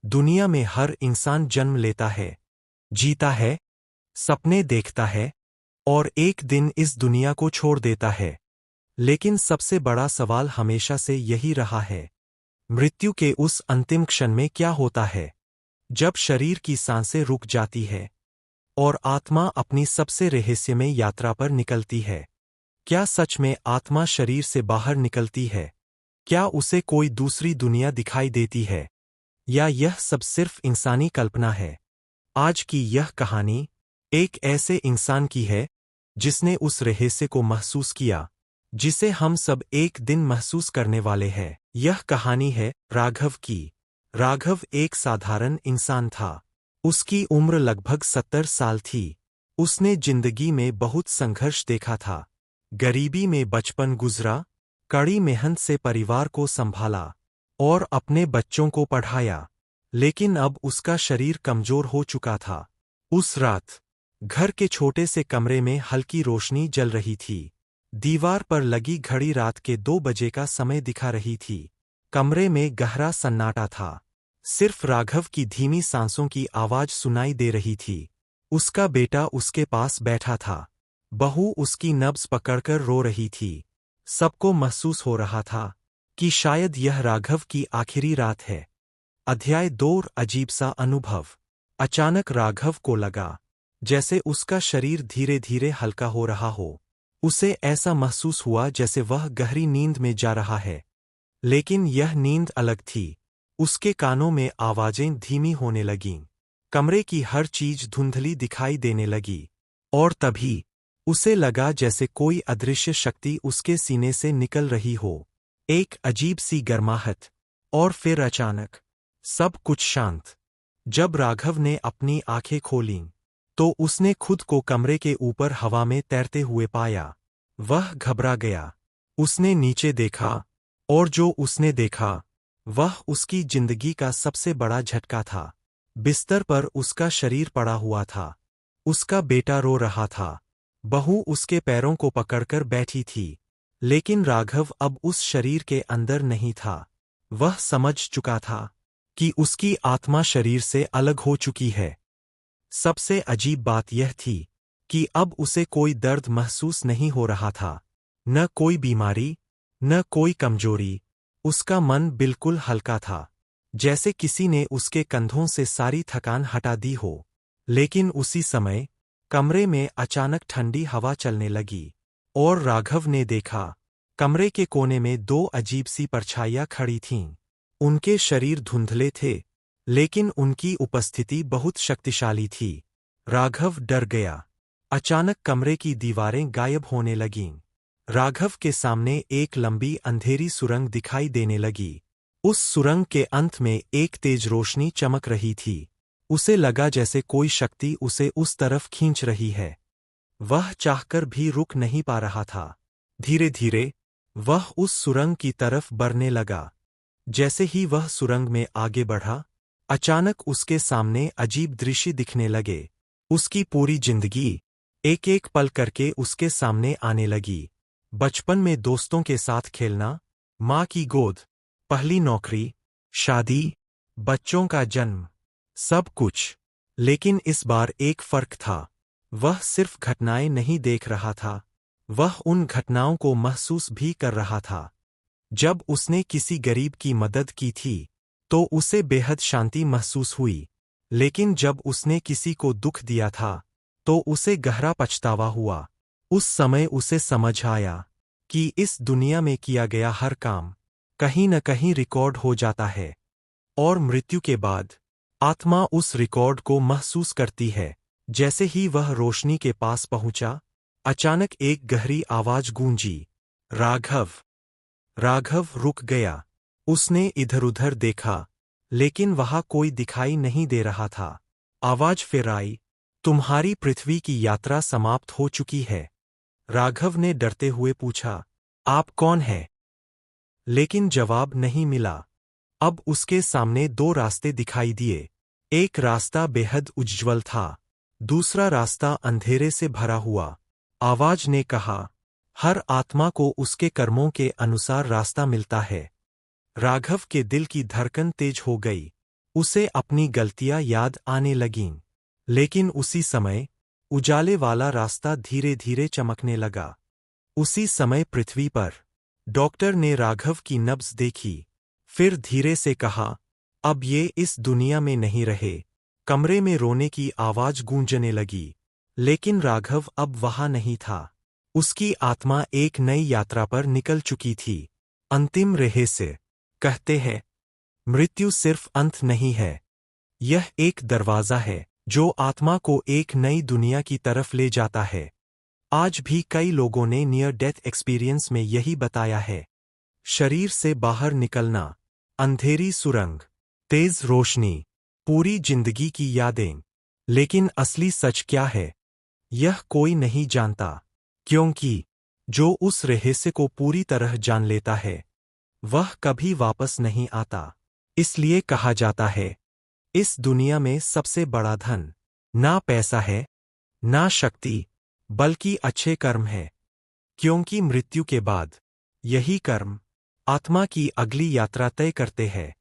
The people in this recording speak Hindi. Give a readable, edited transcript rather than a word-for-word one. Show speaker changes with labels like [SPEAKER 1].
[SPEAKER 1] दुनिया में हर इंसान जन्म लेता है, जीता है, सपने देखता है और एक दिन इस दुनिया को छोड़ देता है। लेकिन सबसे बड़ा सवाल हमेशा से यही रहा है, मृत्यु के उस अंतिम क्षण में क्या होता है, जब शरीर की सांसें रुक जाती है और आत्मा अपनी सबसे रहस्यमय यात्रा पर निकलती है। क्या सच में आत्मा शरीर से बाहर निकलती है? क्या उसे कोई दूसरी दुनिया दिखाई देती है? या यह सब सिर्फ इंसानी कल्पना है? आज की यह कहानी एक ऐसे इंसान की है जिसने उस रहस्य को महसूस किया जिसे हम सब एक दिन महसूस करने वाले हैं। यह कहानी है राघव की। राघव एक साधारण इंसान था। उसकी उम्र लगभग 70 साल थी। उसने जिंदगी में बहुत संघर्ष देखा था। गरीबी में बचपन गुजरा, कड़ी मेहनत से परिवार को संभाला और अपने बच्चों को पढ़ाया। लेकिन अब उसका शरीर कमजोर हो चुका था। उस रात घर के छोटे से कमरे में हल्की रोशनी जल रही थी। दीवार पर लगी घड़ी रात के 2 बजे का समय दिखा रही थी। कमरे में गहरा सन्नाटा था। सिर्फ राघव की धीमी सांसों की आवाज सुनाई दे रही थी। उसका बेटा उसके पास बैठा था। बहू उसकी नब्ज पकड़कर रो रही थी। सबको महसूस हो रहा था कि शायद यह राघव की आखिरी रात है। अध्याय 2। अजीब सा अनुभव। अचानक राघव को लगा जैसे उसका शरीर धीरे धीरे हल्का हो रहा हो। उसे ऐसा महसूस हुआ जैसे वह गहरी नींद में जा रहा है। लेकिन यह नींद अलग थी। उसके कानों में आवाजें धीमी होने लगीं। कमरे की हर चीज धुंधली दिखाई देने लगी। और तभी उसे लगा जैसे कोई अदृश्य शक्ति उसके सीने से निकल रही हो। एक अजीब सी गर्माहट। और फिर अचानक सब कुछ शांत। जब राघव ने अपनी आंखें खोलीं तो उसने खुद को कमरे के ऊपर हवा में तैरते हुए पाया। वह घबरा गया। उसने नीचे देखा और जो उसने देखा वह उसकी जिंदगी का सबसे बड़ा झटका था। बिस्तर पर उसका शरीर पड़ा हुआ था। उसका बेटा रो रहा था। बहू उसके पैरों को पकड़कर बैठी थी। लेकिन राघव अब उस शरीर के अंदर नहीं था। वह समझ चुका था कि उसकी आत्मा शरीर से अलग हो चुकी है। सबसे अजीब बात यह थी कि अब उसे कोई दर्द महसूस नहीं हो रहा था। न कोई बीमारी, न कोई कमजोरी। उसका मन बिल्कुल हल्का था, जैसे किसी ने उसके कंधों से सारी थकान हटा दी हो। लेकिन उसी समय कमरे में अचानक ठंडी हवा चलने लगी और राघव ने देखा कमरे के कोने में 2 अजीब सी परछाइयां खड़ी थीं। उनके शरीर धुंधले थे, लेकिन उनकी उपस्थिति बहुत शक्तिशाली थी। राघव डर गया। अचानक कमरे की दीवारें गायब होने लगीं। राघव के सामने एक लंबी अंधेरी सुरंग दिखाई देने लगी। उस सुरंग के अंत में एक तेज रोशनी चमक रही थी। उसे लगा जैसे कोई शक्ति उसे उस तरफ खींच रही है। वह चाहकर भी रुक नहीं पा रहा था। धीरे धीरे वह उस सुरंग की तरफ बढ़ने लगा। जैसे ही वह सुरंग में आगे बढ़ा, अचानक उसके सामने अजीब दृश्य दिखने लगे। उसकी पूरी जिंदगी एक एक पल करके उसके सामने आने लगी। बचपन में दोस्तों के साथ खेलना, माँ की गोद, पहली नौकरी, शादी, बच्चों का जन्म, सब कुछ। लेकिन इस बार एक फर्क था। वह सिर्फ घटनाएं नहीं देख रहा था, वह उन घटनाओं को महसूस भी कर रहा था। जब उसने किसी गरीब की मदद की थी, तो उसे बेहद शांति महसूस हुई। लेकिन जब उसने किसी को दुख दिया था, तो उसे गहरा पछतावा हुआ। उस समय उसे समझ आया कि इस दुनिया में किया गया हर काम कहीं न कहीं रिकॉर्ड हो जाता है, और मृत्यु के बाद आत्मा उस रिकॉर्ड को महसूस करती है। जैसे ही वह रोशनी के पास पहुंचा, अचानक एक गहरी आवाज गूंजी, राघव। राघव रुक गया। उसने इधर-उधर देखा, लेकिन वहां कोई दिखाई नहीं दे रहा था। आवाज फिर आई, तुम्हारी पृथ्वी की यात्रा समाप्त हो चुकी है। राघव ने डरते हुए पूछा, आप कौन हैं? लेकिन जवाब नहीं मिला। अब उसके सामने 2 रास्ते दिखाई दिए। एक रास्ता बेहद उज्ज्वल था, दूसरा रास्ता अंधेरे से भरा हुआ। आवाज ने कहा, हर आत्मा को उसके कर्मों के अनुसार रास्ता मिलता है। राघव के दिल की धड़कन तेज हो गई। उसे अपनी गलतियां याद आने लगीं। लेकिन उसी समय उजाले वाला रास्ता धीरे धीरे चमकने लगा। उसी समय पृथ्वी पर डॉक्टर ने राघव की नब्ज देखी। फिर धीरे से कहा, अब ये इस दुनिया में नहीं रहे। कमरे में रोने की आवाज गूंजने लगी। लेकिन राघव अब वहां नहीं था। उसकी आत्मा एक नई यात्रा पर निकल चुकी थी। अंतिम रहस्य कहते हैं, मृत्यु सिर्फ अंत नहीं है, यह एक दरवाजा है जो आत्मा को एक नई दुनिया की तरफ ले जाता है। आज भी कई लोगों ने नियर डेथ एक्सपीरियंस में यही बताया है। शरीर से बाहर निकलना, अंधेरी सुरंग, तेज रोशनी, पूरी जिंदगी की यादें। लेकिन असली सच क्या है, यह कोई नहीं जानता, क्योंकि जो उस रहस्य को पूरी तरह जान लेता है वह कभी वापस नहीं आता। इसलिए कहा जाता है, इस दुनिया में सबसे बड़ा धन ना पैसा है, ना शक्ति, बल्कि अच्छे कर्म है। क्योंकि मृत्यु के बाद यही कर्म आत्मा की अगली यात्रा तय करते हैं।